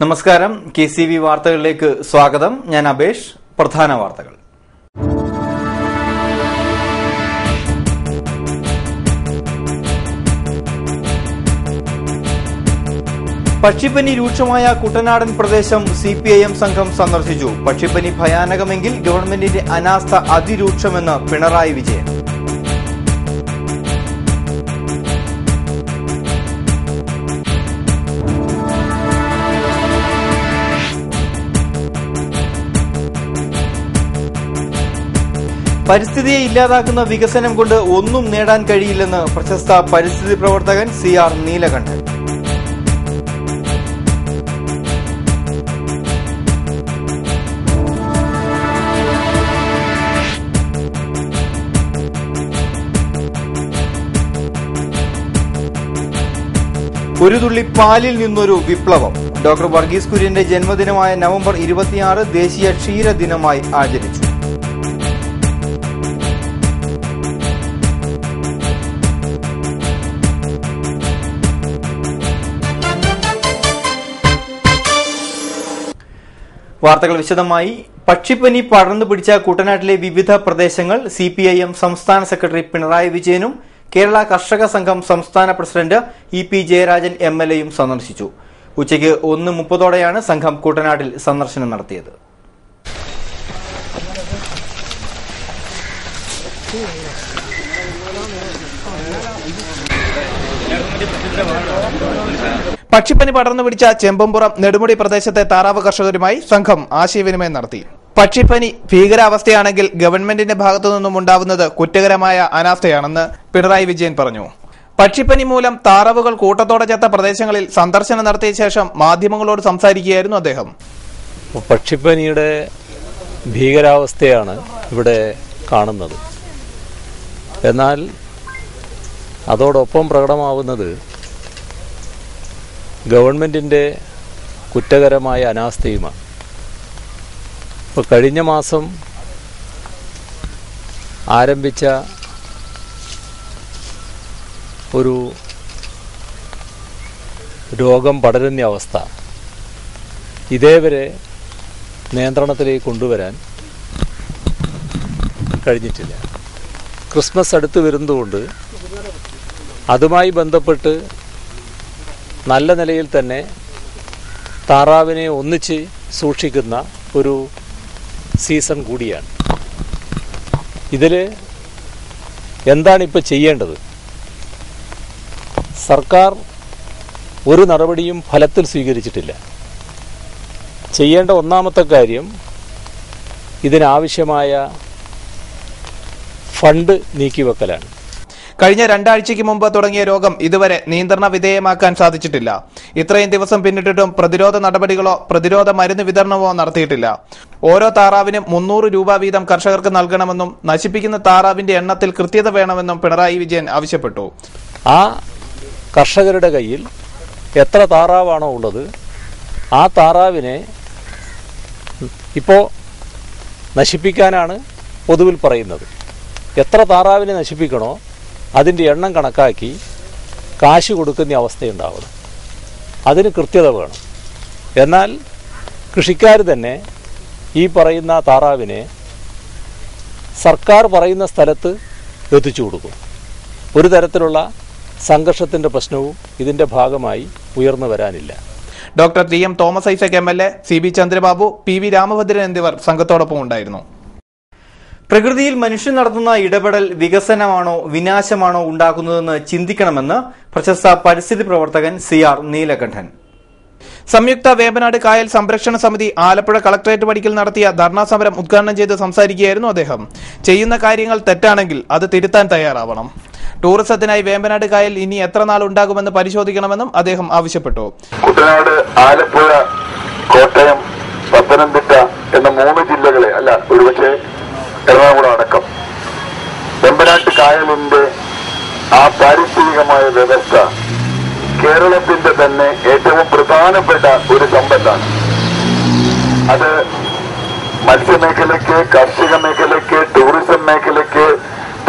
നമസ്കാരം, KCV വാർത്തകളിലേക്ക് സ്വാഗതം. ഞാൻ അബേഷ്. പ്രധാന വാർത്തകൾ. പക്ഷിപ്പനി രൂക്ഷമായ കുട്ടനാടൻ പ്രദേശം CPIM സംഘം സന്ദർശിച്ചു. പക്ഷിപ്പനി ഭയാനകമെങ്കിൽ ഗവൺമെന്റിന്റെ അനാസ്ഥ അതിരൂക്ഷമെന്ന് പിണറായി വിജയൻ. പരിസ്ഥിതിയെ ഇല്ലാതാക്കുന്ന വികസനം കൊണ്ട് ഒന്നും നേടാൻ കഴിയില്ലെന്ന് പ്രശസ്ത പരിസ്ഥിതി പ്രവർത്തകൻ CR നീലകണ്ഠൻ. ഒരു തുള്ളി പാലിൽ നിന്നൊരു വിപ്ലവം. ഡോക്ടർ വർഗീസ് കുര്യന്റെ ജന്മദിനമായ നവംബർ 26 ദേശീയ ക്ഷീര ദിനമായി ആചരിച്ചു. വാർത്തകൾ വിശദമായി. പക്ഷിപ്പനി പടർന്നു പിടിച്ച കുട്ടനാട്ടിലെ വിവിധ പ്രദേശങ്ങൾ CPIM സംസ്ഥാന സെക്രട്ടറി പിണറായി വിജയനും കേരള കർഷക സംഘം സംസ്ഥാന പ്രസിഡന്റ് EP ജയരാജൻ MLAയും സന്ദർശിച്ചു. ഉച്ചയ്ക്ക് 1:30 സംഘം കുട്ടനാട്ടിൽ സന്ദർശനം നടത്തിയത്. പക്ഷിപ്പനി പടർന്നു പിടിച്ച ചെമ്പമ്പുറം നെടുമുടി പ്രദേശത്തെ താറാവ് കർഷകരുമായി സംഘം ആശയവിനിമയം നടത്തി. പക്ഷിപ്പനി ഭീകരാവസ്ഥയാണെങ്കിൽ ഗവൺമെന്റിന്റെ ഭാഗത്തുനിന്നും ഉണ്ടാവുന്നത് കുറ്റകരമായ അനാസ്ഥയാണെന്ന് പിണറായി വിജയൻ പറഞ്ഞു. പക്ഷിപ്പനി മൂലം താറാവുകൾ കൂട്ടത്തോടെ ചത്ത പ്രദേശങ്ങളിൽ സന്ദർശനം നടത്തിയ ശേഷം മാധ്യമങ്ങളോട് സംസാരിക്കുകയായിരുന്നു അദ്ദേഹം. പക്ഷിപ്പനിയുടെ ഭീകരാവസ്ഥയാണ് ഇവിടെ കാണുന്നത്. എന്നാൽ അതോടൊപ്പം പ്രകടമാവുന്നത് ഗവൺമെന്റിന്റെ കുറ്റകരമായ അനാസ്ഥയുമാണ്. ഇപ്പോൾ കഴിഞ്ഞ മാസം ആരംഭിച്ച ഒരു രോഗം പടരുന്ന അവസ്ഥ ഇതേവരെ നിയന്ത്രണത്തിലേക്ക് കൊണ്ടുവരാൻ കഴിഞ്ഞിട്ടില്ല. ക്രിസ്മസ് അടുത്ത് വരുന്നതുകൊണ്ട് അതുമായി ബന്ധപ്പെട്ട് നല്ല നിലയിൽ തന്നെ താറാവിനെ ഒന്നിച്ച് സൂക്ഷിക്കുന്ന ഒരു സീസൺ കൂടിയാണ്. ഇതിൽ എന്താണിപ്പോൾ ചെയ്യേണ്ടത്? സർക്കാർ ഒരു നടപടിയും ഫലത്തിൽ സ്വീകരിച്ചിട്ടില്ല. ചെയ്യേണ്ട ഒന്നാമത്തെ കാര്യം ഇതിനാവശ്യമായ ഫണ്ട് നീക്കിവെക്കലാണ്. കഴിഞ്ഞ 2 ആഴ്ചയ്ക്ക് മുമ്പ് തുടങ്ങിയ രോഗം ഇതുവരെ നിയന്ത്രണ വിധേയമാക്കാൻ സാധിച്ചിട്ടില്ല. ഇത്രയും ദിവസം പിന്നിട്ടിട്ടും പ്രതിരോധ നടപടികളോ പ്രതിരോധ മരുന്ന് വിതരണമോ നടത്തിയിട്ടില്ല. ഓരോ താറാവിനും 300 രൂപ വീതം കർഷകർക്ക് നൽകണമെന്നും നശിപ്പിക്കുന്ന താറാവിന്റെ എണ്ണത്തിൽ കൃത്യത വേണമെന്നും പിണറായി വിജയൻ ആവശ്യപ്പെട്ടു. ആ കർഷകരുടെ കയ്യിൽ എത്ര താറാവാണോ ഉള്ളത് ആ താറാവിനെ ഇപ്പോൾ നശിപ്പിക്കാനാണ് പൊതുവിൽ പറയുന്നത്. എത്ര താറാവിനെ നശിപ്പിക്കണോ അതിൻ്റെ എണ്ണം കണക്കാക്കി കാശ് കൊടുക്കുന്ന അവസ്ഥയുണ്ടാവണം. അതിന് കൃത്യത വേണം. എന്നാൽ കൃഷിക്കാർ തന്നെ ഈ പറയുന്ന താറാവിനെ സർക്കാർ പറയുന്ന സ്ഥലത്ത് എത്തിച്ചു കൊടുക്കും. ഒരു തരത്തിലുള്ള സംഘർഷത്തിൻ്റെ പ്രശ്നവും ഇതിൻ്റെ ഭാഗമായി ഉയർന്നു വരാനില്ല. Doctor TM Thomas Isaac MLA, CB Chandrababu, PV Ramabhadran എന്നിവർ സംഘത്തോടൊപ്പം ഉണ്ടായിരുന്നു. പ്രകൃതിയിൽ മനുഷ്യൻ നടത്തുന്ന ഇടപെടൽ വികസനമാണോ വിനാശമാണോ ഉണ്ടാക്കുന്നതെന്ന് ചിന്തിക്കണമെന്ന് പ്രശസ്ത പരിസ്ഥിതി പ്രവർത്തകൻ CR നീലകണ്ഠൻ. സംയുക്ത വേമ്പനാട് കായൽ സംരക്ഷണ സമിതി ആലപ്പുഴ കളക്ടറേറ്റ് പടിക്കൽ നടത്തിയ ധർണാ സമരം ഉദ്ഘാടനം ചെയ്ത് സംസാരിക്കുകയായിരുന്നു അദ്ദേഹം. ചെയ്യുന്ന കാര്യങ്ങൾ തെറ്റാണെങ്കിൽ അത് തിരുത്താൻ തയ്യാറാവണം. ടൂറിസത്തിനായി വേമ്പനാട് കായൽ ഇനി എത്ര നാൾ ഉണ്ടാകുമെന്ന് പരിശോധിക്കണമെന്നും അദ്ദേഹം ആവശ്യപ്പെട്ടു. കുട്ടനാട്, ആലപ്പുഴ, കോട്ടയം, പത്തനംതിട്ട എന്ന 3 ജില്ലകളെ അല്ല, ഒരുപക്ഷെ എറണാകുളം അടക്കം വെമ്പനാട്ട് കായലിന്റെ ആ പാരിസ്ഥിതികമായ വ്യവസ്ഥ കേരളത്തിന്റെ തന്നെ ഏറ്റവും പ്രധാനപ്പെട്ട ഒരു സമ്പത്താണ്. അത് മത്സ്യമേഖലയ്ക്ക്, കാർഷിക മേഖലയ്ക്ക്, ടൂറിസം മേഖലയ്ക്ക്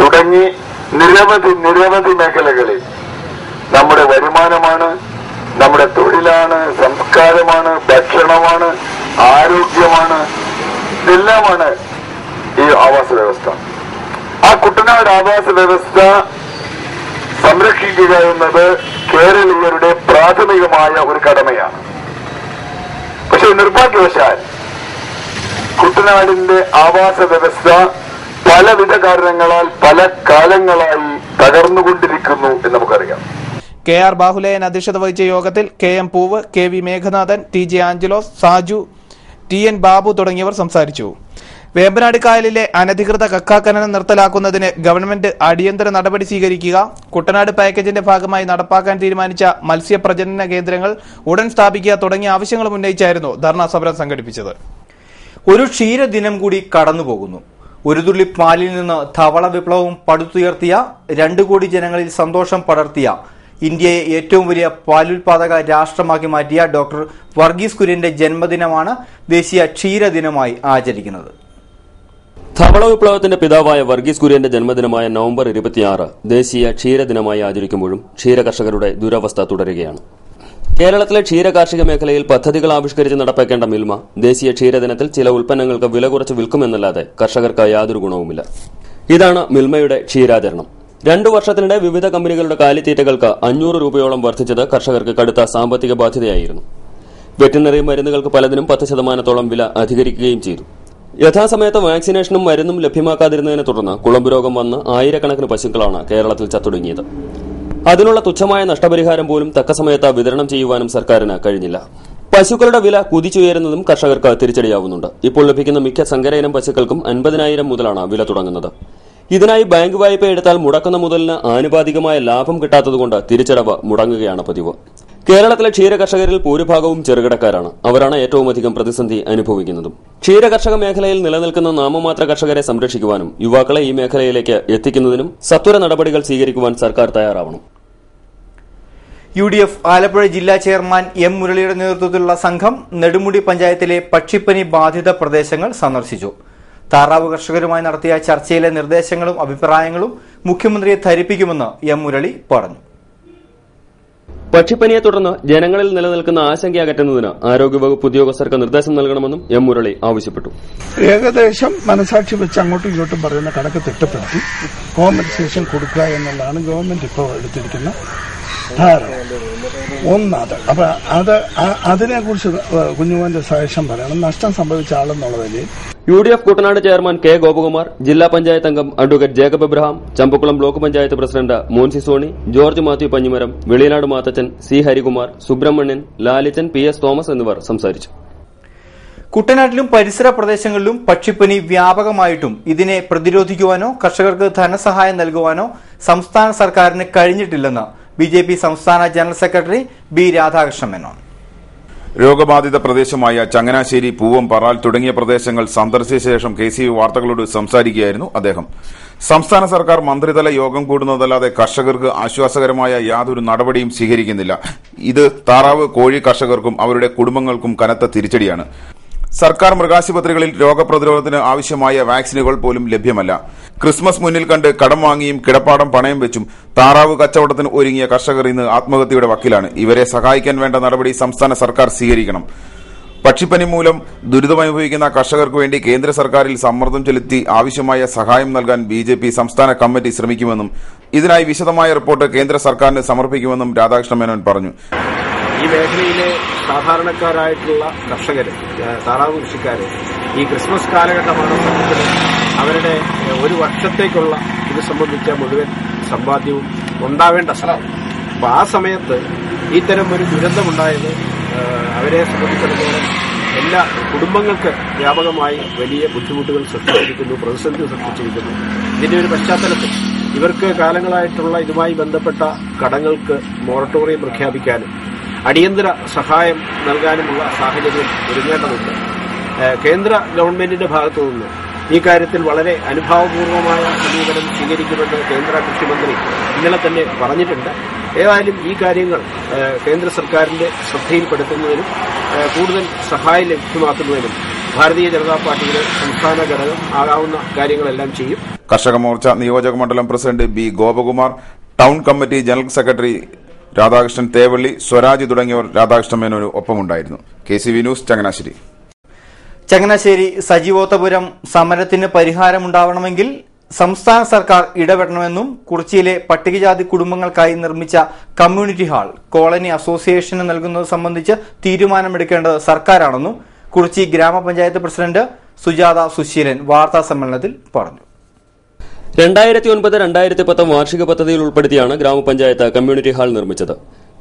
തുടങ്ങി നിരവധി മേഖലകളിൽ നമ്മുടെ വരുമാനമാണ്, നമ്മുടെ തൊഴിലാണ്, സംസ്കാരമാണ്, ഭക്ഷണമാണ്, ആരോഗ്യമാണ്, ഇതെല്ലാമാണ് ഈ ആവാസ വ്യവസ്ഥ. ആ കുട്ടനാട് ആവാസ വ്യവസ്ഥ സംരക്ഷിക്കുക എന്നത് കേരളീയരുടെ പ്രാഥമികമായ ഒരു കടമയാണ്. പക്ഷെ നിർഭാഗ്യവശാൽ കുട്ടനാടിന്റെ ആവാസ വ്യവസ്ഥ പലവിധ കാരണങ്ങളാൽ പല കാലങ്ങളായി തകർന്നുകൊണ്ടിരിക്കുന്നു എന്ന് നമുക്കറിയാം. KR ബാഹുലയൻ അധ്യക്ഷത വഹിച്ച യോഗത്തിൽ KM പൂവ്, KV Meghanathan, TJ Angelos, Saju, TN Babu തുടങ്ങിയവർ സംസാരിച്ചു. വേമ്പനാട് കായലിലെ അനധികൃത കക്ക ഖനനം നിർത്തലാക്കുന്നതിന് ഗവൺമെന്റ് അടിയന്തര നടപടി സ്വീകരിക്കുക, കുട്ടനാട് പാക്കേജിന്റെ ഭാഗമായി നടപ്പാക്കാൻ തീരുമാനിച്ച മത്സ്യപ്രജനന കേന്ദ്രങ്ങൾ ഉടൻ സ്ഥാപിക്കുക തുടങ്ങിയ ആവശ്യങ്ങളും ഉന്നയിച്ചായിരുന്നു ധർണാ സമരം സംഘടിപ്പിച്ചത്. ഒരു ക്ഷീരദിനം കൂടി കടന്നുപോകുന്നു. ഒരു തുള്ളി പാലിൽ നിന്ന് ധവള വിപ്ലവം പടുത്തുയർത്തിയ 2 കോടി ജനങ്ങളിൽ സന്തോഷം പടർത്തിയ ഇന്ത്യയെ ഏറ്റവും വലിയ പാലുൽപാദക രാഷ്ട്രമാക്കി മാറ്റിയ ഡോക്ടർ വർഗീസ് കുര്യന്റെ ജന്മദിനമാണ് ദേശീയ ക്ഷീരദിനമായി ആചരിക്കുന്നത്. ധവള വിപ്ലവത്തിന്റെ പിതാവായ വർഗീസ് കുര്യന്റെ ജന്മദിനമായ നവംബർ 26 ദേശീയ ക്ഷീരദിനമായി ആചരിക്കുമ്പോഴും ക്ഷീരകർഷകരുടെ ദുരവസ്ഥ തുടരുകയാണ്. കേരളത്തിലെ ക്ഷീരകാർഷിക മേഖലയിൽ പദ്ധതികൾ ആവിഷ്കരിച്ച് നടപ്പാക്കേണ്ട മിൽമ ദേശീയ ക്ഷീരദിനത്തിൽ ചില ഉൽപ്പന്നങ്ങൾക്ക് വില കുറച്ച് വിൽക്കുമെന്നല്ലാതെ കർഷകർക്ക് യാതൊരു ഗുണവുമില്ല. ഇതാണ് മിൽമയുടെ ക്ഷീരാചരണം. 2 വർഷത്തിനിടെ വിവിധ കമ്പനികളുടെ കാലിത്തീറ്റകൾക്ക് 500 രൂപയോളം വർദ്ധിച്ചത് കർഷകർക്ക് കടുത്ത സാമ്പത്തിക ബാധ്യതയായിരുന്നു. വെറ്റിനറി മരുന്നുകൾക്ക് പലതിനും 10% വില അധികരിക്കുകയും ചെയ്തു. യഥാസമയത്ത് വാക്സിനേഷനും മരുന്നും ലഭ്യമാക്കാതിരുന്നതിനെ തുടർന്ന് കുളമ്പ് രോഗം വന്ന് ആയിരക്കണക്കിന് പശുക്കളാണ് കേരളത്തിൽ ചത്തൊടുങ്ങിയത്. അതിനുള്ള തുച്ഛമായ നഷ്ടപരിഹാരം പോലും തക്ക സമയത്ത് വിതരണം ചെയ്യുവാനും സർക്കാരിന് കഴിഞ്ഞില്ല. പശുക്കളുടെ വില കുതിച്ചുയരുന്നതും കർഷകർക്ക് തിരിച്ചടിയാവുന്നുണ്ട്. ഇപ്പോൾ ലഭിക്കുന്ന മിക്ക സങ്കര ഇനം പശുക്കൾക്കും 50,000 മുതലാണ് വില തുടങ്ങുന്നത്. ഇതിനായി ബാങ്ക് വായ്പ എടുത്താൽ മുടക്കുന്ന മുതലിന് ആനുപാതികമായ ലാഭം കിട്ടാത്തതുകൊണ്ട് തിരിച്ചടവ് മുടങ്ങുകയാണ് പതിവ്. കേരളത്തിലെ ക്ഷീരകർഷകരിൽ ഭൂരിഭാഗവും ചെറുകിടക്കാരാണ്. അവരാണ് ഏറ്റവുമധികം പ്രതിസന്ധി അനുഭവിക്കുന്നതും. ക്ഷീരകർഷക മേഖലയിൽ നിലനിൽക്കുന്ന നാമമാത്ര കർഷകരെ സംരക്ഷിക്കുവാനും യുവാക്കളെ ഈ മേഖലയിലേക്ക് എത്തിക്കുന്നതിനും സത്വര നടപടികൾ സ്വീകരിക്കുവാൻ സർക്കാർ തയ്യാറാവണം. UDF ആലപ്പുഴ ജില്ലാ ചെയർമാൻ M മുരളിയുടെ നേതൃത്വത്തിലുള്ള സംഘം നെടുമുടി പഞ്ചായത്തിലെ പക്ഷിപ്പനി ബാധിത പ്രദേശങ്ങൾ സന്ദർശിച്ചു. താറാവ് കർഷകരുമായി നടത്തിയ ചർച്ചയിലെ നിർദ്ദേശങ്ങളും അഭിപ്രായങ്ങളും മുഖ്യമന്ത്രിയെ ധരിപ്പിക്കുമെന്ന് M മുരളി പറഞ്ഞു. പക്ഷിപ്പനിയെ തുടർന്ന് ജനങ്ങളിൽ നിലനിൽക്കുന്ന ആശങ്ക അകറ്റുന്നതിന് ആരോഗ്യവകുപ്പ് ഉദ്യോഗസ്ഥർക്ക് നിർദ്ദേശം നൽകണമെന്നും M മുരളി ആവശ്യപ്പെട്ടു. ഏകദേശം മനസാക്ഷി വെച്ച് അങ്ങോട്ടും ഇങ്ങോട്ടും പറയുന്ന കണക്ക് തിട്ടപ്പെടുത്തി കോമ്പൻസേഷൻ കൊടുക്കുക എന്നുള്ളതാണ് ഗവൺമെന്റ് ഇപ്പോൾ എടുത്തിരിക്കുന്ന ധാരണ. ഒന്നത് അപ്പൊ അതിനെക്കുറിച്ച് കുഞ്ഞുമോന്റെ സജഷൻ പറയണം. നഷ്ടം സംഭവിച്ച ആളെന്നുള്ള നിലയിൽ UDF Kuttanad chairman K Gopakumar, ജില്ലാ പഞ്ചായത്ത് അംഗം advocate Jacob Abraham, Champakulam block panchayat president Monsy Sony, George Mathew Panjimaram, Velinad Mathachan, C Harikumar, Subramanian, Lalichan, PS Thomas എന്നിവർ സംസാരിച്ചു. കുട്ടനാട്ടിലും പരിസര പ്രദേശങ്ങളിലും പക്ഷിപ്പനി വ്യാപകമായിട്ടും ഇതിനെ പ്രതിരോധിക്കുവാനോ കർഷകർക്ക് ധനസഹായം നൽകുവാനോ സംസ്ഥാന സർക്കാരിന് കഴിഞ്ഞിട്ടില്ലെന്ന് BJP സംസ്ഥാന general secretary B Radhakrishnan Menon. രോഗബാധിത പ്രദേശമായ ചങ്ങനാശ്ശേരി, പൂവം, പറാൽ തുടങ്ങിയ പ്രദേശങ്ങൾ സന്ദർശിച്ച ശേഷം KCV വാർത്തകളോട് സംസാരിക്കുകയായിരുന്നു അദ്ദേഹം. സംസ്ഥാന സർക്കാർ മന്ത്രിതല യോഗം കൂടുന്നതല്ലാതെ കർഷകർക്ക് ആശ്വാസകരമായ യാതൊരു നടപടിയും സ്വീകരിക്കുന്നില്ല. ഇത് താറാവ്, കോഴി കർഷകർക്കും അവരുടെ കുടുംബങ്ങൾക്കും കനത്ത തിരിച്ചടിയാണ്. സർക്കാർ മൃഗാശുപത്രികളിൽ രോഗപ്രതിരോധത്തിന് ആവശ്യമായ വാക്സിനുകൾ പോലും ലഭ്യമല്ല. ക്രിസ്മസ് മുന്നിൽ കണ്ട് കടം വാങ്ങിയും കിടപ്പാടം പണയം വെച്ചും താറാവ് കച്ചവടത്തിന് ഒരുങ്ങിയ കർഷകർ ഇന്ന് ആത്മഹത്യയുടെ വക്കിലാണ്. ഇവരെ സഹായിക്കാൻ വേണ്ട നടപടി സംസ്ഥാന സർക്കാർ സ്വീകരിക്കണം. പക്ഷിപ്പനി മൂലം ദുരിതമനുഭവിക്കുന്ന കർഷകർക്ക് വേണ്ടി കേന്ദ്ര സർക്കാരിൽ സമ്മർദ്ദം ചെലുത്തി ആവശ്യമായ സഹായം നൽകാൻ BJP സംസ്ഥാന കമ്മിറ്റി ശ്രമിക്കുമെന്നും ഇതിനായി വിശദമായ റിപ്പോർട്ട് കേന്ദ്ര സർക്കാരിന് സമർപ്പിക്കുമെന്നും രാധാകൃഷ്ണ മേനോൻ പറഞ്ഞു. ഈ മേഖലയിലെ സാധാരണക്കാരായിട്ടുള്ള കർഷകര്, താറാവ് കൃഷിക്കാര് ഈ ക്രിസ്മസ് കാലഘട്ടമാണ് സത്യത്തിൽ അവരുടെ ഒരു വർഷത്തേക്കുള്ള ഇത് സംബന്ധിച്ച മുഴുവൻ സമ്പാദ്യവും ഉണ്ടാവേണ്ട സമയം. അപ്പൊ ആ സമയത്ത് ഇത്തരം ഒരു ദുരന്തമുണ്ടായത് അവരെ സംബന്ധിച്ചിടത്തോളം എല്ലാ കുടുംബങ്ങൾക്ക് വ്യാപകമായി വലിയ ബുദ്ധിമുട്ടുകൾ സൃഷ്ടിച്ചിരിക്കുന്നു, പ്രതിസന്ധി സൃഷ്ടിച്ചിരിക്കുന്നു. ഇതിന്റെ ഒരു പശ്ചാത്തലത്തിൽ ഇവർക്ക് കാലങ്ങളായിട്ടുള്ള ഇതുമായി ബന്ധപ്പെട്ട കടങ്ങൾക്ക് മൊറട്ടോറിയം പ്രഖ്യാപിക്കാനും അടിയന്തര സഹായം നൽകാനുമുള്ള സാഹചര്യം ഒരുങ്ങേണ്ടതുണ്ട്. കേന്ദ്ര ഗവൺമെന്റിന്റെ ഭാഗത്തുനിന്ന് ഈ കാര്യത്തിൽ വളരെ അനുഭാവപൂർവമായ സമീപനം സ്വീകരിക്കുമെന്ന് കേന്ദ്ര കൃഷിമന്ത്രി ഇന്നലെ തന്നെ പറഞ്ഞിട്ടുണ്ട്. ഏതായാലും ഈ കാര്യങ്ങൾ കേന്ദ്ര സർക്കാരിന്റെ ശ്രദ്ധയിൽപ്പെടുത്തുന്നതിനും കൂടുതൽ സഹായം ലഭ്യമാക്കുന്നതിനും ഭാരതീയ ജനതാ പാർട്ടിയുടെ സംസ്ഥാന ഘടകം ആകാവുന്ന കാര്യങ്ങളെല്ലാം ചെയ്യും. കർഷക മോർച്ച നിയോജക മണ്ഡലം president B Gopakumar, town committee general secretary Radhakrishnan Thevally, Swaraj തുടങ്ങിയവർ രാധാകൃഷ്ണൻ മേനോന് ഒപ്പമുണ്ടായിരുന്നു. KCV news, Changanassery. ചങ്ങനാശ്ശേരി സജീവോത്തപുരം സമരത്തിന് പരിഹാരമുണ്ടാവണമെങ്കിൽ സംസ്ഥാന സർക്കാർ ഇടപെടണമെന്നും കുറിച്ചിയിലെ പട്ടികജാതി കുടുംബങ്ങൾക്കായി നിർമ്മിച്ച കമ്മ്യൂണിറ്റി ഹാൾ കോളനി അസോസിയേഷന് നൽകുന്നത് സംബന്ധിച്ച് തീരുമാനമെടുക്കേണ്ടത് സർക്കാരാണെന്നും കുറിച്ചി ഗ്രാമപഞ്ചായത്ത് പ്രസിഡന്റ് സുജാത സുശീലൻ വാർത്താസമ്മേളനത്തിൽ പറഞ്ഞു. 2009-2010 വാർഷിക പദ്ധതിയിൽ ഉൾപ്പെടുത്തിയാണ് ഗ്രാമപഞ്ചായത്ത് കമ്മ്യൂണിറ്റി ഹാൾ നിർമ്മിച്ചത്.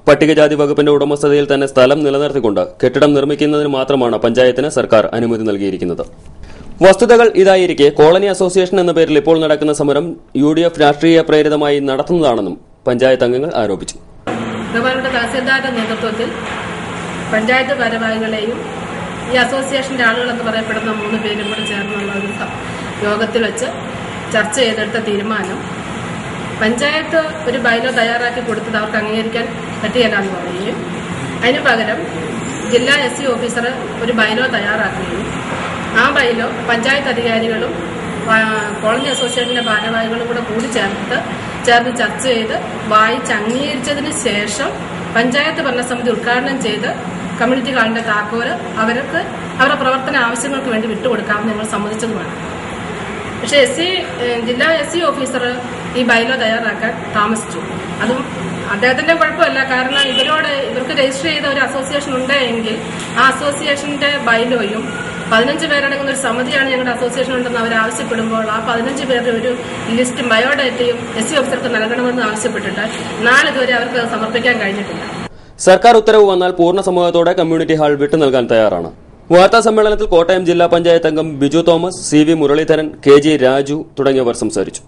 പട്ടികജാതി വകുപ്പിന്റെ ഉടമസ്ഥതയിൽ തന്നെ സ്ഥലം നിലനിർത്തിക്കൊണ്ട് കെട്ടിടം നിർമ്മിക്കുന്നതിന് മാത്രമാണ് പഞ്ചായത്തിന് സർക്കാർ അനുമതി നൽകിയിരിക്കുന്നത്. വസ്തുതകൾ ഇതായിരിക്കെ കോളനി അസോസിയേഷൻ എന്ന പേരിൽ ഇപ്പോൾ നടക്കുന്ന സമരം UDF രാഷ്ട്രീയ പ്രേരിതമായി നടത്തുന്നതാണെന്നും പഞ്ചായത്ത് അംഗങ്ങൾ ആരോപിച്ചു. ഗവർണറുടെ തഹസിൽദാരുടെ നേതൃത്വത്തിൽ പഞ്ചായത്ത് ഭാരവാഹികളെയും ഈ അസോസിയേഷന്റെ ആളുകളെന്ന് പറയപ്പെടുന്ന 3 പേരും കൂടെ ചേർന്നുള്ള ഒരു യോഗത്തിൽ വെച്ച് ചർച്ച ചെയ്തെടുത്ത തീരുമാനം, പഞ്ചായത്ത് ഒരു ബൈലോ തയ്യാറാക്കി കൊടുത്തത് അവർക്ക് അംഗീകരിക്കാൻ പറ്റില്ലെന്ന് പറയുകയും അതിനു പകരം ജില്ലാ SC ഓഫീസർ ഒരു ബൈലോ തയ്യാറാക്കുകയും ആ ബൈലോ പഞ്ചായത്ത് അധികാരികളും കോളനി അസോസിയേഷന്റെ ഭാരവാഹികളും കൂടെ കൂടി ചേർന്ന് ചർച്ച ചെയ്ത് വായിച്ച് അംഗീകരിച്ചതിന് ശേഷം പഞ്ചായത്ത് ഭരണസമിതി ഉദ്ഘാടനം ചെയ്ത് കമ്മ്യൂണിറ്റി ഹാളിന്റെ താക്കോല് അവർക്ക് അവരുടെ പ്രവർത്തന ആവശ്യങ്ങൾക്ക് വേണ്ടി വിട്ടുകൊടുക്കാമെന്ന് ഞങ്ങൾ സമ്മതിച്ചതുമാണ്. പക്ഷെ ജില്ലാ SC ഓഫീസർ ഈ ബൈലോ തയ്യാറാക്കാൻ താമസിച്ചു. അതും അദ്ദേഹത്തിന്റെ കുഴപ്പമല്ല. കാരണം ഇവർക്ക് രജിസ്റ്റർ ചെയ്ത ഒരു അസോസിയേഷൻ ഉണ്ടെങ്കിൽ ആ അസോസിയേഷന്റെ ബൈലോയും 15 പേരടങ്ങുന്ന ഒരു സമിതിയാണ് ഞങ്ങളുടെ അസോസിയേഷൻ ഉണ്ടെന്ന് അവർ ആവശ്യപ്പെടുമ്പോൾ ആ 15 പേരുടെ ഒരു ലിസ്റ്റ് ബയോഡേറ്റയും SC ഓഫീസർക്ക് നൽകണമെന്ന് ആവശ്യപ്പെട്ടിട്ട് നാളിതുവരെ അവർക്ക് സമർപ്പിക്കാൻ കഴിഞ്ഞിട്ടില്ല. സർക്കാർ ഉത്തരവ് വന്നാൽ പൂർണ്ണ സമൂഹത്തോടെ കമ്മ്യൂണിറ്റി ഹാൾ വിട്ടു നൽകാൻ തയ്യാറാണ്. വാർത്താ സമ്മേളനത്തിൽ കോട്ടയം ജില്ലാ പഞ്ചായത്ത് അംഗം Biju Thomas, CV Muraleedharan, KG Raju തുടങ്ങിയവർ സംസാരിച്ചു.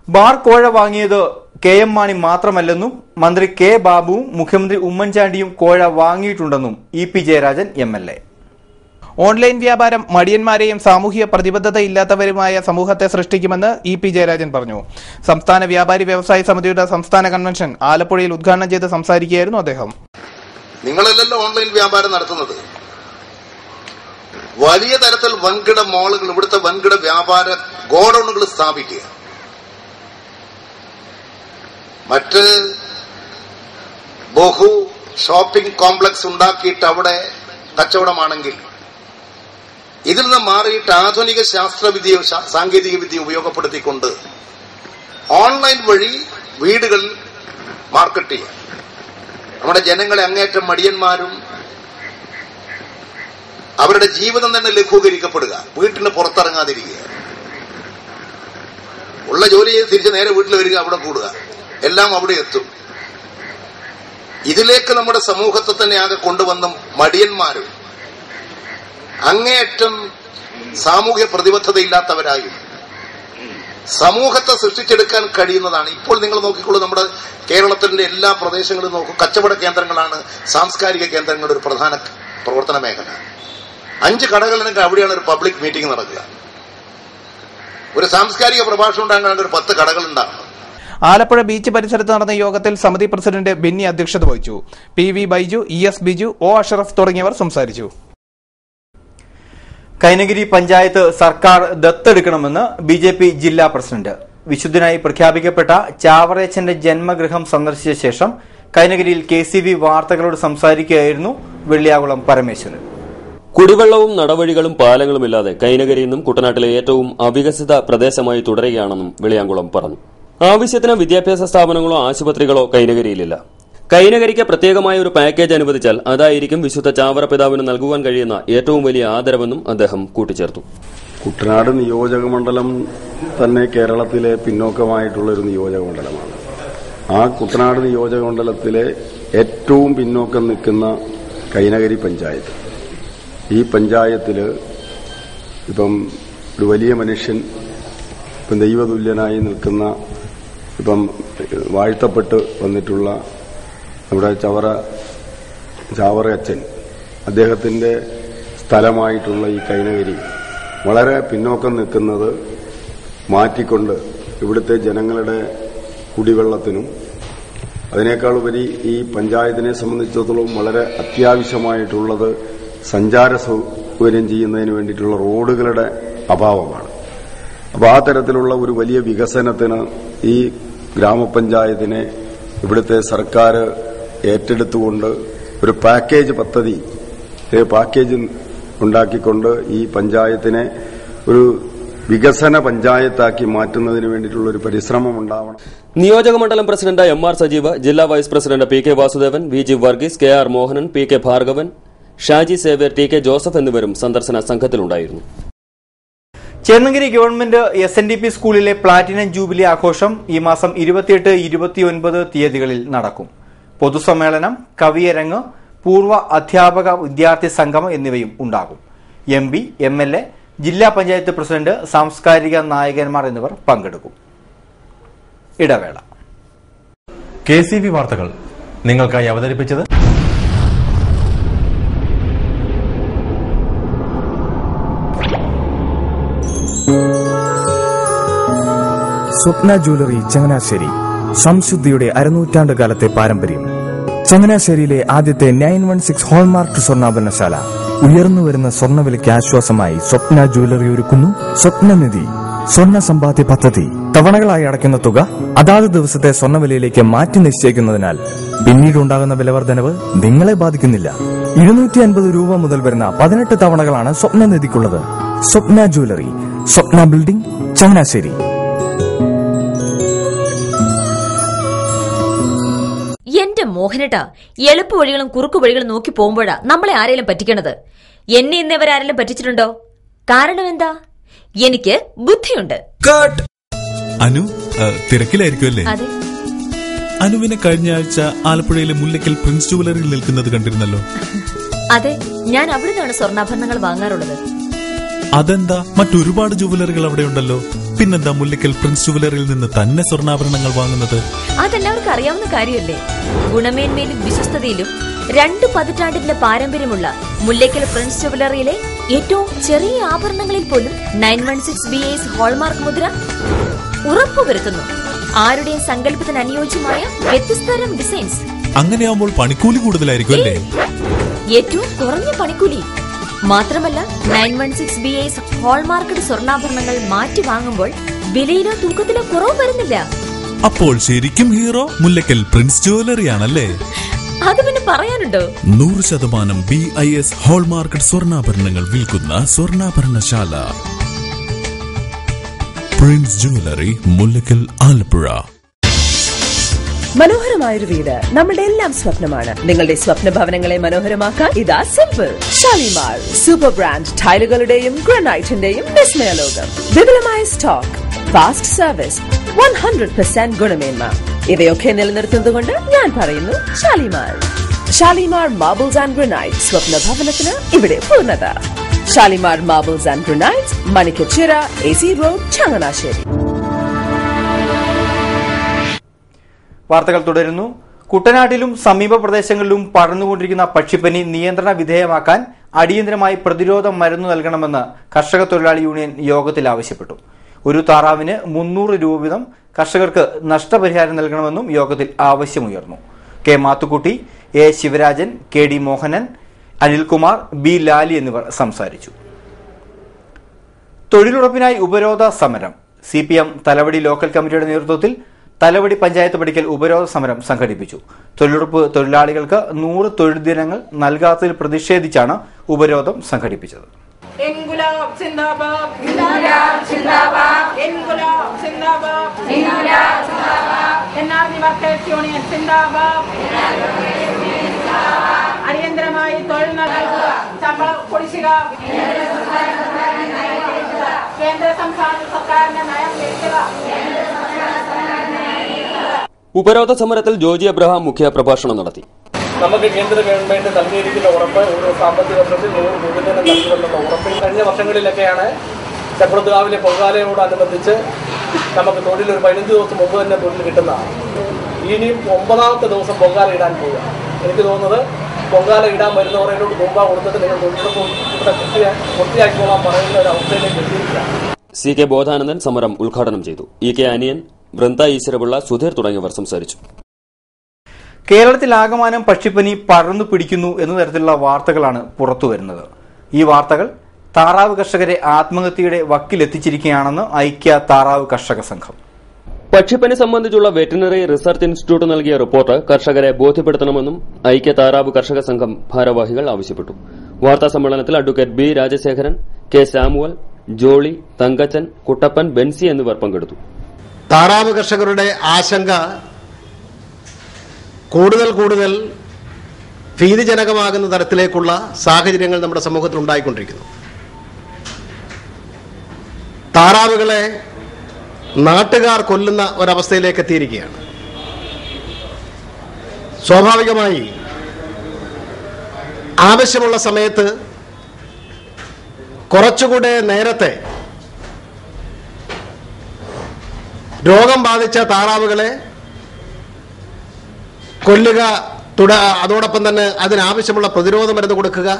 ബാർ കോഴ വാങ്ങിയത് KM മാണി മാത്രമല്ലെന്നും മന്ത്രി K ബാബുവും മുഖ്യമന്ത്രി ഉമ്മൻചാണ്ടിയും കോഴ വാങ്ങിയിട്ടുണ്ടെന്നും EP ജയരാജൻ MLA. ഓൺലൈൻ വ്യാപാരം മടിയന്മാരെയും സാമൂഹിക പ്രതിബദ്ധതയില്ലാത്തവരുമായ സമൂഹത്തെ സൃഷ്ടിക്കുമെന്ന് EP ജയരാജൻ പറഞ്ഞു. സംസ്ഥാന വ്യാപാരി വ്യവസായ സമിതിയുടെ സംസ്ഥാന കൺവെൻഷൻ ആലപ്പുഴയിൽ ഉദ്ഘാടനം ചെയ്ത് സംസാരിക്കുകയായിരുന്നു അദ്ദേഹം. നിങ്ങളല്ലല്ലോ ഓൺലൈൻ വ്യാപാരം നടത്തുന്നത്. വലിയ തരത്തിൽ വൻകിട മോളുകൾ, ഇവിടുത്തെ വൻകിട വ്യാപാര ഗോഡൌണുകൾ സ്ഥാപിക്കുക. മറ്റ് ബഹു ഷോപ്പിംഗ് കോംപ്ലക്സ് ഉണ്ടാക്കിയിട്ട് അവിടെ കച്ചവടമാണെങ്കിൽ ഇതിൽ നിന്ന് മാറിയിട്ട് ആധുനിക ശാസ്ത്രവിദ്യ സാങ്കേതിക വിദ്യ ഉപയോഗപ്പെടുത്തിക്കൊണ്ട് ഓൺലൈൻ വഴി വീടുകളിൽ മാർക്കറ്റ് ചെയ്യുക. നമ്മുടെ ജനങ്ങളെ അങ്ങേറ്റം മടിയന്മാരും അവരുടെ ജീവിതം തന്നെ ലഘൂകരിക്കപ്പെടുക, വീട്ടിന് പുറത്തിറങ്ങാതിരിക്കുക, ഉള്ള ജോലി ചെയ്ത് തിരിച്ച് നേരെ വീട്ടിൽ വരിക, അവിടെ കൂടുക, എല്ലാം അവിടെ എത്തും. ഇതിലേക്ക് നമ്മുടെ സമൂഹത്തെ തന്നെ ആകെ കൊണ്ടുവന്ന മടിയന്മാരും അങ്ങേയറ്റം സാമൂഹ്യ പ്രതിബദ്ധതയില്ലാത്തവരായും സമൂഹത്തെ സൃഷ്ടിച്ചെടുക്കാൻ കഴിയുന്നതാണ്. ഇപ്പോൾ നിങ്ങൾ നോക്കിക്കോളൂ, നമ്മുടെ കേരളത്തിന്റെ എല്ലാ പ്രദേശങ്ങളും നോക്കൂ, കച്ചവട കേന്ദ്രങ്ങളാണ് സാംസ്കാരിക കേന്ദ്രങ്ങളുടെ ഒരു പ്രധാന പ്രവർത്തന മേഖല. 5 കടകളുണ്ടെങ്കിൽ അവിടെയാണ് ഒരു പബ്ലിക് മീറ്റിംഗ് നടക്കുക. ഒരു സാംസ്കാരിക പ്രഭാഷണം ഉണ്ടാകാൻ ഒരു 10 കടകളുണ്ടാകും. ആലപ്പുഴ ബീച്ച് പരിസരത്ത് നടന്ന യോഗത്തിൽ സമിതി പ്രസിഡന്റ് ബെന്നി അധ്യക്ഷത വഹിച്ചു. PV Baiju, ES Biju, O Ashraf തുടങ്ങിയവർ സംസാരിച്ചു. കൈനഗിരി പഞ്ചായത്ത് സർക്കാർ ദത്തെടുക്കണമെന്ന് BJP ജില്ലാ പ്രസിഡന്റ്. വിശുദ്ധനായി പ്രഖ്യാപിക്കപ്പെട്ട ചാവറേച്ചന്റെ ജന്മഗൃഹം സന്ദർശിച്ച ശേഷം കൈനഗിരിയിൽ KCV വാർത്തകളോട് സംസാരിക്കുകയായിരുന്നു വെള്ളിയാകുളം പരമേശ്വരൻ. കുടിവെള്ളവും നടവഴികളും പാലങ്ങളുമില്ലാതെ കൈനഗരി ഇന്നും കുട്ടനാട്ടിലെ ഏറ്റവും അവികസിത പ്രദേശമായി തുടരുകയാണെന്നും വെളിയാങ്കുളം പറഞ്ഞു. ആവശ്യത്തിന് വിദ്യാഭ്യാസ സ്ഥാപനങ്ങളോ ആശുപത്രികളോ കൈനഗരിയിലില്ല. കൈനഗരിക്ക് പ്രത്യേകമായ ഒരു പാക്കേജ് അനുവദിച്ചാൽ അതായിരിക്കും വിശുദ്ധ ചാവറ പിതാവിന് നൽകുവാൻ കഴിയുന്ന ഏറ്റവും വലിയ ആദരവെന്നും അദ്ദേഹം കൂട്ടിച്ചേർത്തു. കുട്ടനാട് നിയോജക മണ്ഡലം തന്നെ കേരളത്തിലെ പിന്നോക്കമായിട്ടുള്ള ഒരു നിയോജക മണ്ഡലമാണ്. ആ കുട്ടനാട് നിയോജക മണ്ഡലത്തിലെ ഏറ്റവും പിന്നോക്കം നിൽക്കുന്ന കൈനഗരി പഞ്ചായത്ത്. ഈ പഞ്ചായത്തിൽ ഇപ്പം ഒരു വലിയ മനുഷ്യൻ, ഇപ്പം ദൈവതുല്യനായി നിൽക്കുന്ന, ഇപ്പം വാഴ്ത്തപ്പെട്ട് വന്നിട്ടുള്ള നമ്മുടെ ചാവറ അച്ഛൻ, അദ്ദേഹത്തിന്റെ സ്ഥലമായിട്ടുള്ള ഈ കൈനഗരി വളരെ പിന്നോക്കം നിൽക്കുന്നത് മാറ്റിക്കൊണ്ട് ഇവിടുത്തെ ജനങ്ങളുടെ കുടിവെള്ളത്തിനും അതിനേക്കാൾ ഉപരി ഈ പഞ്ചായത്തിനെ സംബന്ധിച്ചിടത്തോളം വളരെ അത്യാവശ്യമായിട്ടുള്ളത് സഞ്ചാര സൗകര്യം ചെയ്യുന്നതിന് വേണ്ടിയിട്ടുള്ള റോഡുകളുടെ അഭാവമാണ്. അപ്പോൾ ആ തരത്തിലുള്ള ഒരു വലിയ വികസനത്തിന് ഈ ഗ്രാമപഞ്ചായത്തിനെ ഇവിടുത്തെ സർക്കാർ ഏറ്റെടുത്തുകൊണ്ട് ഒരു പാക്കേജ് ഉണ്ടാക്കിക്കൊണ്ട് ഈ പഞ്ചായത്തിനെ ഒരു വികസന പഞ്ചായത്താക്കി മാറ്റുന്നതിന് വേണ്ടിയിട്ടുള്ള ഒരു പരിശ്രമം ഉണ്ടാവണം. നിയോജക മണ്ഡലം പ്രസിഡന്റ് MR സജീവ്, ജില്ലാ vice president PK Vasudevan, VG Varghese, KR Mohanan, PK Bhargavan, Shaji Xavier, TK Joseph എന്നിവരും സന്ദർശന സംഘത്തിലുണ്ടായിരുന്നു. ചേന്നഗിരി ഗവൺമെന്റ് SNDP സ്കൂളിലെ പ്ലാറ്റിനം ജൂബിലി ആഘോഷം ഈ മാസം 28, 29 തീയതികളിൽ നടക്കും. പൊതുസമ്മേളനം, കവിയരങ്ങ്, പൂർവ്വ അധ്യാപക വിദ്യാർത്ഥി സംഗമം എന്നിവയും ഉണ്ടാകും. MP, MLA, ജില്ലാ പഞ്ചായത്ത് പ്രസിഡന്റ്, സാംസ്കാരിക നായകന്മാർ എന്നിവർ പങ്കെടുക്കും. ഇടവേള. KCV വാർത്തകൾ നിങ്ങൾക്കായി അവതരിപ്പിച്ചത് സ്വപ്ന ജ്വല്ലറി ചങ്ങനാശ്ശേരി. സംശുദ്ധിയുടെ അരനൂറ്റാണ്ട് കാലത്തെ പാരമ്പര്യം. ചങ്ങനാശ്ശേരിയിലെ ആദ്യത്തെ 916 ഹോൾമാർക്ക് സ്വർണ്ണാഭരണശാല. ഉയർന്നുവരുന്ന സ്വർണ്ണവിലയ്ക്ക് ആശ്വാസമായി സ്വപ്ന ജ്വല്ലറി ഒരുക്കുന്നു സ്വപ്നനിധി സ്വർണ്ണ സമ്പാദ്യ പദ്ധതി. തവണകളായി അടയ്ക്കുന്ന തുക അതാത് ദിവസത്തെ സ്വർണ്ണവിലയിലേക്ക് മാറ്റി നിശ്ചയിക്കുന്നതിനാൽ പിന്നീടുണ്ടാകുന്ന വിലവർദ്ധനവ് നിങ്ങളെ ബാധിക്കുന്നില്ല. 250 രൂപ മുതൽ വരുന്ന 18 തവണകളാണ് സ്വപ്നനിധിക്കുള്ളത്. സ്വപ്ന ജ്വല്ലറി, സ്വപ്ന ബിൽഡിംഗ്, ചങ്ങനാശ്ശേരി. എന്റെ മോഹനേട്ടാ, എളുപ്പ വഴികളും കുറുക്കു വഴികളും നോക്കി പോകുമ്പോഴാ നമ്മളെ ആരെങ്കിലും പറ്റിക്കണത്. എന്നെ ഇന്നേവരാരെങ്കിലും പറ്റിച്ചിട്ടുണ്ടോ? കാരണം എന്താ? എനിക്ക് ബുദ്ധിയുണ്ട്. അനു തിരക്കിലായിരിക്കുമല്ലേ? അനുവിനെ കഴിഞ്ഞ ആഴ്ച ആലപ്പുഴയിലെ മുല്ലയ്ക്കൽ പ്രിൻസ് ജുവലറിയിൽ നിൽക്കുന്നത് കണ്ടിരുന്നല്ലോ. അതെ, ഞാൻ അവിടെ നിന്നാണ് സ്വർണ്ണാഭരണങ്ങൾ വാങ്ങാറുള്ളത്. അതെന്താ, മറ്റൊരുപാട് ജുവലറികൾ അവിടെ ഉണ്ടല്ലോ. പിന്നെന്താ മുല്ലയ്ക്കൽ പ്രിൻസ് ജുവലറിയിൽ നിന്ന് തന്നെ സ്വർണ്ണാഭരണങ്ങൾ വാങ്ങുന്നത്? അതെല്ലാവർക്കും അറിയാവുന്ന കാര്യമല്ലേ. ഗുണമേന്മയിലും വിശ്വസ്തതയിലും 2 പതിറ്റാണ്ടിന്റെ പാരമ്പര്യമുള്ള മുല്ലയ്ക്കൽ പ്രിൻസ് ജുവലറിയിലെ ഏറ്റവും ചെറിയ ആഭരണങ്ങളിൽ പോലും 916 BAS ഹോൾമാർക്ക് മുദ്ര ഉറപ്പുവരുത്തുന്നു. ആരുടെയും സങ്കല്പത്തിന് അനുയോജ്യമായ വ്യത്യസ്തതരം ഡിസൈൻസ്. അങ്ങനെയാവുമ്പോൾ പണിക്കൂലി കൂടുതലായിരിക്കും അല്ലേ? ഏറ്റവും കുറഞ്ഞ പണിക്കൂലി. മാത്രമല്ല 916 BAS ഹോൾമാർക്കഡ് സ്വർണ്ണാഭരണങ്ങൾ മാറ്റി വാങ്ങുമ്പോൾ വിലയിലോ തൂക്കത്തിലോ കുറവ് വരുന്നില്ല. അപ്പോൾ ശരിക്കും ഹീറോ മുല്ലയ്ക്കൽ പ്രിൻസ് ജുവലറിയാണല്ലേ? അത് പിന്നെ പറയാനുണ്ടോ? 100% BIS ഹോൾമാർക്കഡ് സ്വർണ്ണാഭരണങ്ങൾ വിൽക്കുന്ന സ്വർണ്ണാഭരണശാല പ്രിൻസ് ജുവലറി, മുല്ലയ്ക്കൽ, ആലപ്പുഴ. മനോഹരമായൊരു വീട് നമ്മുടെ എല്ലാം സ്വപ്നമാണ്. നിങ്ങളുടെ സ്വപ്ന ഭവനങ്ങളെ മനോഹരമാക്കാൻ ഇതാ സിമ്പിൾ. ഷാലിമാർ സൂപ്പർ ബ്രാൻഡ് ടൈലുകളുടെയും ഗ്രാനൈറ്റിന്റെയും വിസ്മയ ലോകം. വിപുലമായ സ്റ്റോക്ക്, ഫാസ്റ്റ് സർവീസ്, 100% ഗുണമേന്മ ഇവയൊക്കെ നിലനിർത്തുന്നതുകൊണ്ട് ഞാൻ പറയുന്നു Shalimar. Shalimar marbles and granite. സ്വപ്ന ഭവനത്തിന് ഇവിടെ പൂർണ്ണത. Shalimar marbles and granite, Manikkachira, AC road, Changanassery. വാർത്തകൾ തുടരുന്നു. കുട്ടനാട്ടിലും സമീപ പ്രദേശങ്ങളിലും പടർന്നുകൊണ്ടിരിക്കുന്ന പക്ഷിപ്പനി നിയന്ത്രണ വിധേയമാക്കാൻ അടിയന്തരമായി പ്രതിരോധ മരുന്ന് നൽകണമെന്ന് കർഷക തൊഴിലാളി യൂണിയൻ യോഗത്തിൽ ആവശ്യപ്പെട്ടു. ഒരു താറാവിന് 300 രൂപ വീതം കർഷകർക്ക് നഷ്ടപരിഹാരം നൽകണമെന്നും യോഗത്തിൽ ആവശ്യമുയർന്നു. K Mathukutty, A Sivarajan, KD Mohanan, Anilkumar, B Lali എന്നിവർ സംസാരിച്ചു. തൊഴിലുറപ്പിനായി ഉപരോധ സമരം. CPM തലവടി ലോക്കൽ കമ്മിറ്റിയുടെ നേതൃത്വത്തിൽ തലവടി പഞ്ചായത്ത് പടിക്കൽ ഉപരോധ സമരം സംഘടിപ്പിച്ചു. തൊഴിലുറപ്പ് തൊഴിലാളികൾക്ക് 100 തൊഴിൽ ദിനങ്ങൾ നൽകാത്തതിൽ പ്രതിഷേധിച്ചാണ് ഉപരോധം സംഘടിപ്പിച്ചത്. ഇൻകുലാബ് സിന്ദാബാദ്, ഇൻകുലാബ് സിന്ദാബാദ്, ഇൻകുലാബ് സിന്ദാബാദ്, ഇൻകുലാബ് സിന്ദാബാദ്, NRG വർക്കേഴ്സ് യൂണിയൻ സിന്ദാബാദ്. അടിയന്തരമായി തൊഴിൽ നൽകുക, ശമ്പള കുടിശ്ശിക, കേന്ദ്ര സംസ്ഥാന സർക്കാരിന്റെ നയം വീഴ്ത്തുക. ഉപരോധ സമരത്തിൽ ജോജി അബ്രഹാം മുഖ്യ പ്രഭാഷണം നടത്തി. നമുക്ക് കേന്ദ്ര ഗവൺമെന്റ് നൽകിയിരിക്കുന്ന ഉറപ്പ് ഒരു സാമ്പത്തിക വർഷത്തിൽ 100 പ്രതിദിനം നൽകുമെന്നുള്ള ഉറപ്പിൽ കഴിഞ്ഞ വർഷങ്ങളിലൊക്കെയാണ് ചക്രത്തുകാവിലെ പൊങ്കാലയോടനുബന്ധിച്ച് നമുക്ക് തൊഴിൽ ഒരു 15 ദിവസം മുമ്പ് തന്നെ തൊഴിൽ കിട്ടുന്നതാണ്. ഇനിയും 9ാമത്തെ ദിവസം പൊങ്കാല ഇടാൻ പോവുക. എനിക്ക് തോന്നുന്നത് പൊങ്കാല ഇടാൻ വരുന്നവരോട് രൂപ കൊടുത്തിട്ട് നിങ്ങൾ തൊഴിലുറപ്പ് ഇവിടെ പൂർത്തിയാക്കിക്കോളാൻ പറയുന്ന ഒരു അവസ്ഥയിലേക്ക് എത്തിയിരിക്കുക. CK ബോധാനന്ദൻ സമരം ഉദ്ഘാടനം ചെയ്തു. EK അനിയൻ, വൃന്ദ ഈശ്വരപിള്ള, സുധീർ തുടങ്ങിയവർ സംസാരിച്ചു. കേരളത്തിൽ ആകമാനം പക്ഷിപ്പനി പടർന്നു പിടിക്കുന്നു എന്ന തരത്തിലുള്ള വാർത്തകളാണ് പുറത്തുവരുന്നത്. ഈ വാർത്തകൾ താറാവ് കർഷകരെ ആത്മഹത്യയുടെ വക്കിലെത്തിച്ചിരിക്കുകയാണെന്ന് ഐക്യ താറാവ് കർഷക സംഘം. പക്ഷിപ്പനി സംബന്ധിച്ചുള്ള വെറ്റിനറി റിസർച്ച് ഇൻസ്റ്റിറ്റ്യൂട്ട് നൽകിയ റിപ്പോർട്ട് കർഷകരെ ബോധ്യപ്പെടുത്തണമെന്നും ഐക്യ താറാവ് കർഷക സംഘം ഭാരവാഹികൾ ആവശ്യപ്പെട്ടു. വാർത്താ സമ്മേളനത്തിൽ advocate B Rajasekharan, K Samuel, Jolly, Thankachan, Kuttappan, Bency എന്നിവർ പങ്കെടുത്തു. താറാവ് കർഷകരുടെ ആശങ്ക കൂടുതൽ ഭീതിജനകമാകുന്ന തരത്തിലേക്കുള്ള സാഹചര്യങ്ങൾ നമ്മുടെ സമൂഹത്തിൽ ഉണ്ടായിക്കൊണ്ടിരിക്കുന്നു. താറാവുകളെ നാട്ടുകാർ കൊല്ലുന്ന ഒരവസ്ഥയിലേക്ക് എത്തിയിരിക്കുകയാണ്. സ്വാഭാവികമായി ആവശ്യമുള്ള സമയത്ത് കുറച്ചുകൂടെ നേരത്തെ രോഗം ബാധിച്ച താറാവുകളെ കൊല്ലുക, അതോടൊപ്പം തന്നെ അതിനാവശ്യമുള്ള പ്രതിരോധ മരുന്ന് കൊടുക്കുക,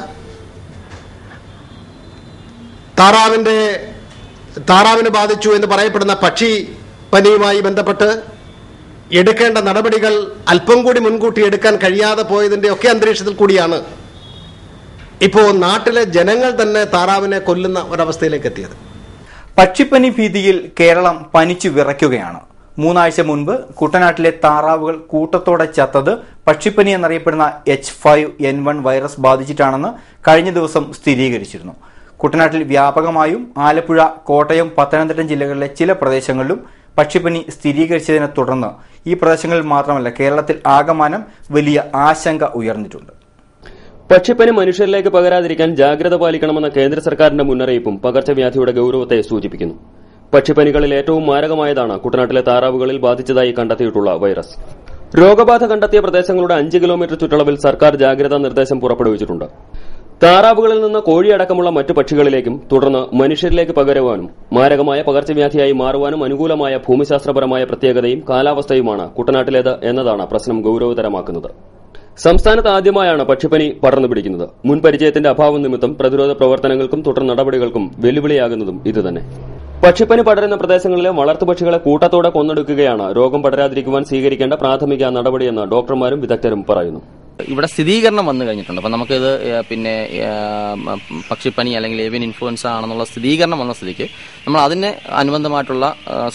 താറാവിന് ബാധിച്ചു എന്ന് പറയപ്പെടുന്ന പക്ഷി പനിയുമായി ബന്ധപ്പെട്ട് എടുക്കേണ്ട നടപടികൾ അല്പം കൂടി മുൻകൂട്ടി എടുക്കാൻ കഴിയാതെ പോയതിന്റെ ഒക്കെ അന്തരീക്ഷത്തിൽ കൂടിയാണ് ഇപ്പോൾ നാട്ടിലെ ജനങ്ങൾ തന്നെ താറാവിനെ കൊല്ലുന്ന ഒരവസ്ഥയിലേക്ക് എത്തിയത്. പക്ഷിപ്പനി ഭീതിയിൽ കേരളം പനിച്ചു വിറയ്ക്കുകയാണ്. 3 ആഴ്ച മുൻപ് കുട്ടനാട്ടിലെ താറാവുകൾ കൂട്ടത്തോടെ ചത്തത് പക്ഷിപ്പനി എന്നറിയപ്പെടുന്ന H5N1 വൈറസ് ബാധിച്ചിട്ടാണെന്ന് കഴിഞ്ഞ ദിവസം സ്ഥിരീകരിച്ചിരുന്നു. കുട്ടനാട്ടിൽ വ്യാപകമായും ആലപ്പുഴ, കോട്ടയം, പത്തനംതിട്ട ജില്ലകളിലെ ചില പ്രദേശങ്ങളിലും പക്ഷിപ്പനി സ്ഥിരീകരിച്ചതിനെ തുടർന്ന് ഈ പ്രദേശങ്ങളിൽ മാത്രമല്ല കേരളത്തിൽ ആകമാനം വലിയ ആശങ്ക ഉയർന്നിട്ടുണ്ട്. പക്ഷിപ്പനി മനുഷ്യരിലേക്ക് പകരാതിരിക്കാൻ ജാഗ്രത പാലിക്കണമെന്ന കേന്ദ്ര സർക്കാരിന്റെ മുന്നറിയിപ്പും പകർച്ചവ്യാധിയുടെ ഗൌരവത്തെ സൂചിപ്പിക്കുന്നു. പക്ഷിപ്പനികളിൽ ഏറ്റവും മാരകമായതാണ് കുട്ടനാട്ടിലെ താറാവുകളിൽ ബാധിച്ചതായി കണ്ടെത്തിയിട്ടുള്ള വൈറസ്. രോഗബാധ കണ്ടെത്തിയ പ്രദേശങ്ങളുടെ 5 കിലോമീറ്റർ ചുറ്റളവിൽ സർക്കാർ ജാഗ്രതാ നിർദ്ദേശം പുറപ്പെടുവിച്ചിട്ടുണ്ട്. താറാവുകളിൽ നിന്ന് കോഴിയടക്കമുള്ള മറ്റു പക്ഷികളിലേക്കും തുടർന്ന് മനുഷ്യരിലേക്ക് പകരുവാനും മാരകമായ പകർച്ചവ്യാധിയായി മാറുവാനും അനുകൂലമായ ഭൂമിശാസ്ത്രപരമായ പ്രത്യേകതയും കാലാവസ്ഥയുമാണ് കുട്ടനാട്ടിലേത് എന്നതാണ് പ്രശ്നം ഗൌരവതരമാക്കുന്നത്. സംസ്ഥാനത്ത് ആദ്യമായാണ് പക്ഷിപ്പനി പടർന്നു പിടിക്കുന്നത്. മുൻ പരിചയത്തിന്റെ അഭാവം നിമിത്തം പ്രതിരോധ പ്രവർത്തനങ്ങൾക്കും തുടർ നടപടികൾക്കും വെല്ലുവിളിയാകുന്നതും ഇതുതന്നെ. പക്ഷിപ്പനി പടരുന്ന പ്രദേശങ്ങളിലെ വളർത്തുപക്ഷികളെ കൂട്ടത്തോടെ കൊന്നൊടുക്കുകയാണ് രോഗം പടരാതിരിക്കുവാൻ സ്വീകരിക്കേണ്ട പ്രാഥമിക നടപടിയെന്ന് ഡോക്ടർമാരും വിദഗ്ധരും പറയുന്നു. ഇവിടെ സ്ഥിരീകരണം വന്നു കഴിഞ്ഞിട്ടുണ്ട്. അപ്പം നമുക്കിത് പിന്നെ പക്ഷിപ്പനി അല്ലെങ്കിൽ ഏവിയൻ ഇൻഫ്ലുവൻസ ആണെന്നുള്ള സ്ഥിരീകരണം വന്ന സ്ഥിതിക്ക് നമ്മൾ അതിന് അനുബന്ധമായിട്ടുള്ള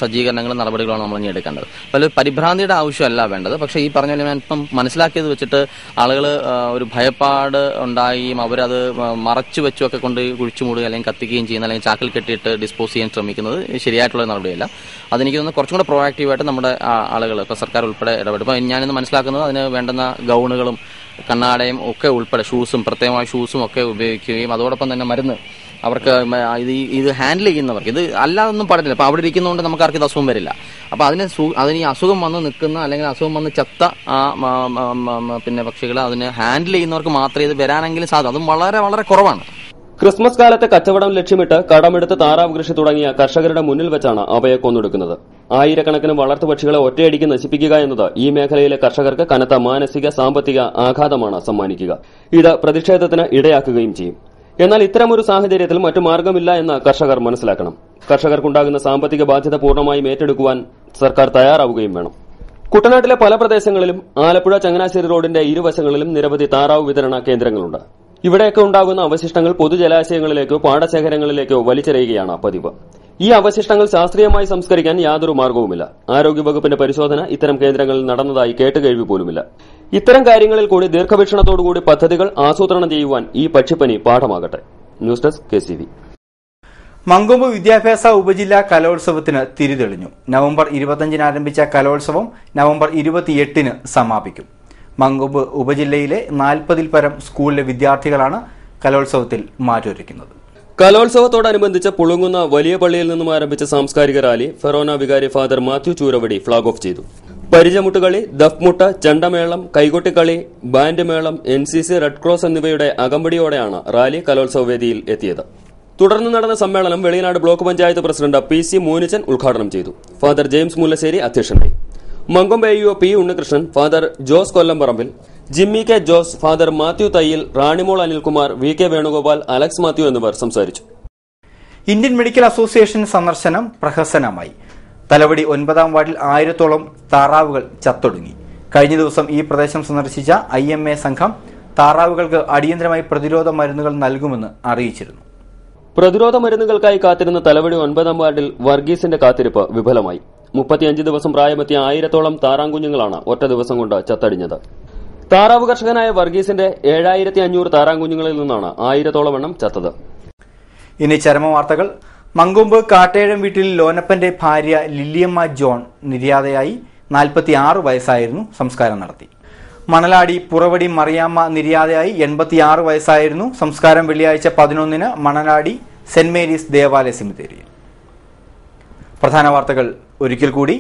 സജ്ജീകരണങ്ങളും നടപടികളാണ് നമ്മൾ ഇനി എടുക്കേണ്ടത്. അപ്പോൾ പരിഭ്രാന്തിയുടെ ആവശ്യമല്ല വേണ്ടത്. പക്ഷേ ഈ പറഞ്ഞ പോലെ ഞാൻ ഇപ്പം മനസ്സിലാക്കിയത് വെച്ചിട്ട് ആളുകൾ ഒരു ഭയപ്പാട് ഉണ്ടാകുകയും അവരത് മറച്ചു വെച്ചുമൊക്കെ കൊണ്ട് കുഴിച്ചു മൂടുക അല്ലെങ്കിൽ കത്തിക്കുകയും ചെയ്യുന്ന അല്ലെങ്കിൽ ചാക്കിൽ കെട്ടിയിട്ട് ഡിസ്പോസ് ചെയ്യാൻ ശ്രമിക്കുന്നത് ശരിയായിട്ടുള്ള നടപടിയല്ല. അതെനിക്ക് തോന്നുന്നു കുറച്ചും കൂടെ പ്രൊആക്റ്റീവായിട്ട് നമ്മുടെ ആളുകൾ ഇപ്പോൾ സർക്കാർ ഉൾപ്പെടെ ഇടപെടും. ഇപ്പോൾ ഞാനിന്ന് മനസ്സിലാക്കുന്നത് അതിന് വേണ്ടുന്ന ഗൗണുകളും കണ്ണാടയും ഒക്കെ ഉൾപ്പെടെ ഷൂസും പ്രത്യേകമായ ഷൂസും ഒക്കെ ഉപയോഗിക്കുകയും അതോടൊപ്പം തന്നെ മരുന്ന് അവർക്ക് ഇത് ഹാൻഡിൽ ചെയ്യുന്നവർക്ക് ഇത് അല്ലാതൊന്നും പാടില്ല. അപ്പോൾ അവിടെ ഇരിക്കുന്നതുകൊണ്ട് നമുക്ക് ആർക്കും ഇത് അസുഖം വരില്ല. അപ്പോൾ അതിന് ഈ അസുഖം വന്ന് നിൽക്കുന്ന അല്ലെങ്കിൽ അസുഖം വന്ന് ചത്ത പിന്നെ പക്ഷികൾ അതിന് ഹാൻഡിൽ ചെയ്യുന്നവർക്ക് മാത്രമേ ഇത് വരാനെങ്കിലും സാധ്യത, അതും വളരെ വളരെ കുറവാണ്. ക്രിസ്മസ് കാലത്തെ കച്ചവടം ലക്ഷ്യമിട്ട് കടമെടുത്ത് താറാവ് കൃഷി തുടങ്ങിയ കർഷകരുടെ മുന്നിൽ വെച്ചാണ് അവയെ കൊന്നൊടുക്കുന്നത്. ആയിരക്കണക്കിന് വളർത്തുപക്ഷികളെ ഒറ്റയടിക്ക് നശിപ്പിക്കുക എന്നത് ഈ മേഖലയിലെ കർഷകർക്ക് കനത്ത മാനസിക സാമ്പത്തിക ആഘാതമാണ് സമ്മാനിക്കുക. ഇത് പ്രതിഷേധത്തിന് ഇടയാക്കുകയും ചെയ്യും. എന്നാൽ ഇത്തരമൊരു സാഹചര്യത്തിൽ മറ്റു മാർഗമില്ല എന്ന് കർഷകർ മനസ്സിലാക്കണം. കർഷകർക്കുണ്ടാകുന്ന സാമ്പത്തിക ബാധ്യത പൂർണ്ണമായും ഏറ്റെടുക്കുവാൻ സർക്കാർ തയ്യാറാവുകയും വേണം. കുട്ടനാട്ടിലെ പല പ്രദേശങ്ങളിലും ആലപ്പുഴ ചങ്ങനാശ്ശേരി റോഡിന്റെ ഇരുവശങ്ങളിലും നിരവധി താറാവ് വിതരണ കേന്ദ്രങ്ങളുണ്ട്. ഇവിടെയൊക്കെ ഉണ്ടാകുന്ന അവശിഷ്ടങ്ങൾ പൊതുജലാശയങ്ങളിലേക്കോ പാടശേഖരങ്ങളിലേക്കോ വലിച്ചെറിയുകയാണ് പതിവ്. ഈ അവശിഷ്ടങ്ങൾ ശാസ്ത്രീയമായി സംസ്കരിക്കാൻ യാതൊരു മാർഗവുമില്ല. ആരോഗ്യവകുപ്പിന്റെ പരിശോധന ഇത്തരം കേന്ദ്രങ്ങളിൽ നടന്നതായി കേട്ടുകേൾവി പോലുമില്ല. ഇത്തരം കാര്യങ്ങളിൽ കൂടി ദീർഘവീക്ഷണത്തോടുകൂടി പദ്ധതികൾ ആസൂത്രണം ചെയ്യുവാൻ ഈ പക്ഷിപ്പനി പാഠമാകട്ടെ. News desk KCV. മങ്കൊമ്പ് വിദ്യാഭ്യാസ ഉപജില്ലാ കലോത്സവത്തിന് തിരിതെളിഞ്ഞു. നവംബർ 25 ആരംഭിച്ച കലോത്സവം നവംബർ 28 സമാപിക്കും. മങ്കൊമ്പ് ഉപജില്ലയിലെ 40-ൽ പരം സ്കൂളിലെ വിദ്യാർത്ഥികളാണ് കലോത്സവത്തിൽ മാറ്റൊരുക്കുന്നത്. കലോത്സവത്തോടനുബന്ധിച്ച് പുളുങ്ങുന്ന വലിയ പള്ളിയിൽ നിന്നും ആരംഭിച്ച സാംസ്കാരിക റാലി ഫെറോന വികാരി father Mathew Chooravadi flag off ചെയ്തു. പരിചമുട്ടുകളി, ദഫ്മുട്ട്, ചെണ്ടമേളം, കൈകൊട്ടിക്കളി, ബാൻഡ് മേളം, NCC, റെഡ് ക്രോസ് എന്നിവയുടെ അകമ്പടിയോടെയാണ് റാലി കലോത്സവ വേദിയിൽ എത്തിയത്. തുടർന്ന് നടന്ന സമ്മേളനം Veliyanad block panchayat president PC മൂനിച്ചൻ ഉദ്ഘാടനം ചെയ്തു. ഫാദർ ജെയിംസ് മുല്ലശ്ശേരി അധ്യക്ഷനായി. Mankombu AEO P Unnikrishnan, father Jose Kollamparambil, Jimmy K Jose, father Mathew Thayyil, Ranimol Anilkumar, VK Venugopal, Alex Mathew എന്നിവർ സംസാരിച്ചു. ഇന്ത്യൻ മെഡിക്കൽ അസോസിയേഷൻ സന്ദർശനം പ്രഹസനമായി. തലവടി 9-ാം വാർഡിൽ 1000-ഓളം താറാവുകൾ ചത്തൊടുങ്ങി. കഴിഞ്ഞ ദിവസം ഈ പ്രദേശം സന്ദർശിച്ച IMA സംഘം താറാവുകൾക്ക് അടിയന്തരമായി പ്രതിരോധ മരുന്നുകൾ നൽകുമെന്ന് അറിയിച്ചിരുന്നു. പ്രതിരോധ മരുന്നുകൾക്കായി കാത്തിരുന്ന തലവടി 9-ാം വാർഡിൽ വർഗീസിന്റെ കാത്തിരിപ്പ് വിഫലമായി. 35 ദിവസം പ്രായമെത്തിയ 1000-ഓളം താറാങ്കുഞ്ഞുങ്ങളാണ് ഒറ്റ ദിവസം കൊണ്ട് ചത്തടിഞ്ഞത്. താറാവ് കർഷകനായ വർഗീസിന്റെ 7500 താറാങ്കുഞ്ഞുങ്ങളിൽ നിന്നാണ് 1000-ഓളം എണ്ണം ചത്തത്. ഇനി ചരമവാർത്തകൾ. മങ്കൊമ്പ് കാട്ടേഴം വീട്ടിൽ ലോനപ്പന്റെ ഭാര്യ ലില്ലിയമ്മ ജോൺ നിര്യാതയായി. 46 വയസ്സായിരുന്നു. സംസ്കാരം നടത്തി. മണലാടി പുറവടി മറിയാമ്മ നിര്യാതയായി. 86 വയസ്സായിരുന്നു. സംസ്കാരം വെള്ളിയാഴ്ച 11-ന് മണലാടി സെന്റ് മേരീസ് ദേവാലയ സെമിത്തേരിയിൽ. പ്രധാന വാർത്തകൾ ഒരിക്കൽ കൂടി.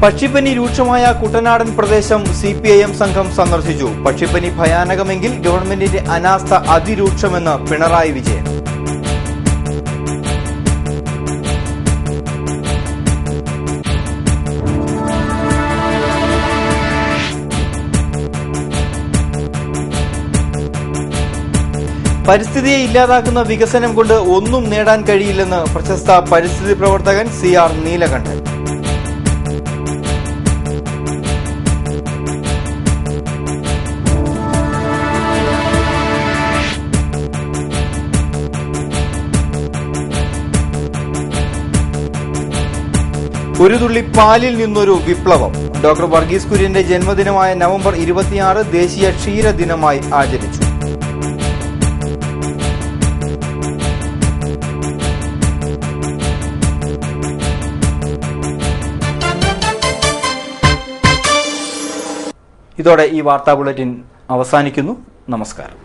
പക്ഷിപ്പനി രൂക്ഷമായ കുട്ടനാടൻ പ്രദേശം CPIM സംഘം സന്ദർശിച്ചു. പക്ഷിപ്പനി ഭയാനകമെങ്കിൽ ഗവൺമെന്റിന്റെ അനാസ്ഥ അതിരൂക്ഷമെന്ന് പിണറായി വിജയൻ. പരിസ്ഥിതിയെ ഇല്ലാതാക്കുന്ന വികസനം കൊണ്ട് ഒന്നും നേടാൻ കഴിയില്ലെന്ന് പ്രശസ്ത പരിസ്ഥിതി പ്രവർത്തകൻ CR നീലകണ്ഠൻ. ഒരു തുള്ളി പാലിൽ നിന്നൊരു വിപ്ലവം. ഡോക്ടർ വർഗീസ് കുര്യന്റെ ജന്മദിനമായ നവംബർ 26 ദേശീയ ക്ഷീര ദിനമായി ആചരിച്ചു. ഇതോടെ ഈ വാർത്താ ബുള്ളറ്റിൻ അവസാനിക്കുന്നു. നമസ്കാരം.